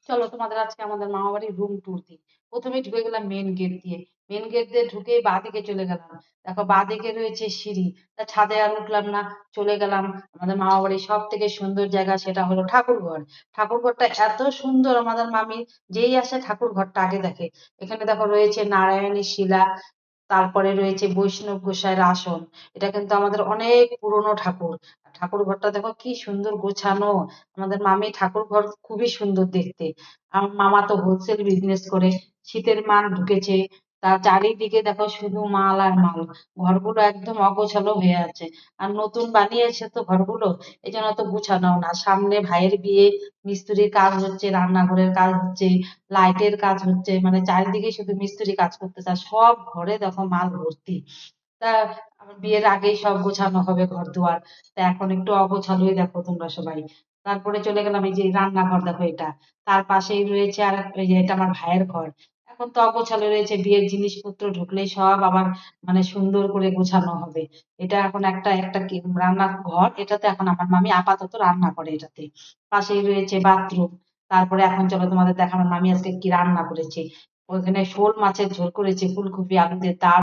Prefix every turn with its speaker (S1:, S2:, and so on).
S1: চলো তোমাদের আজকে আমাদের মামা বাড়ির রুম ট্যুর দিই। প্রথমে ঢুকে গেলাম মেন গেট দিয়ে। মেন গেট দিয়ে ঢুকেই বাঁদিকে চলে গেলাম। দেখো বাঁদিকে রয়েছে সিঁড়ি। তা ছাদে আর উঠলাম না, চলে গেলাম আমাদের মামা বাড়ির সব থেকে সুন্দর জায়গা, সেটা হলো ঠাকুর ঘর। ঠাকুর ঘরটা এত সুন্দর, আমাদের মামি যেই আসে ঠাকুর ঘরটা আগে দেখে। এখানে দেখো রয়েছে নারায়ণী শিলা, তারপরে রয়েছে বৈষ্ণব গোসাইয়ের আসন। এটা কিন্তু আমাদের অনেক পুরনো ঠাকুর। ঠাকুর ঘরটা দেখো কি সুন্দর গোছানো। আমাদের মামি ঠাকুর ঘর খুবই সুন্দর দেখতে। আমার মামা তো হোলসেল বিজনেস করে। শীতের মাল ঢুকেছে, তার চারিদিকে দেখো শুধু মাল আর মাল। ঘরগুলো একদম অগোছালো হয়ে আছে। আর নতুন বানিয়েছে তো ঘরগুলো, এই জন্য তো গুছানো না। সামনে ভাইয়ের বিয়ে, মিস্ত্রির কাজ হচ্ছে, রান্নাঘরের কাজ হচ্ছে, লাইটের কাজ হচ্ছে, মানে চারিদিকে শুধু মিস্ত্রি কাজ করতেছে। আর সব ঘরে দেখো মাল ভর্তি। তা আমার বিয়ের আগেই সব গোছানো হবে ঘর দুয়ার। তা এখন একটু অগোছালোই দেখো তোমরা সবাই। তারপরে চলে গেলাম এই যে রান্নাঘর, দেখো এটা। তার পাশেই রয়েছে আর এই যে এটা আমার ভাইয়ের ঘর। এখন তো অগোছালো রয়েছে, বিয়ের জিনিসপত্র ঢুকলেই সব আবার মানে সুন্দর করে গোছানো হবে। এটা এখন একটা একটা কি রান্নাঘর, এটাতে এখন আমার মামি আপাতত রান্না করে এটাতে। পাশেই রয়েছে বাথরুম। তারপরে এখন চলো তোমাদের দেখানোর মামি আজকে কি রান্না করেছে। ওখানে শোল মাছের ঝোল করেছে ফুলকপি আলুতে, তার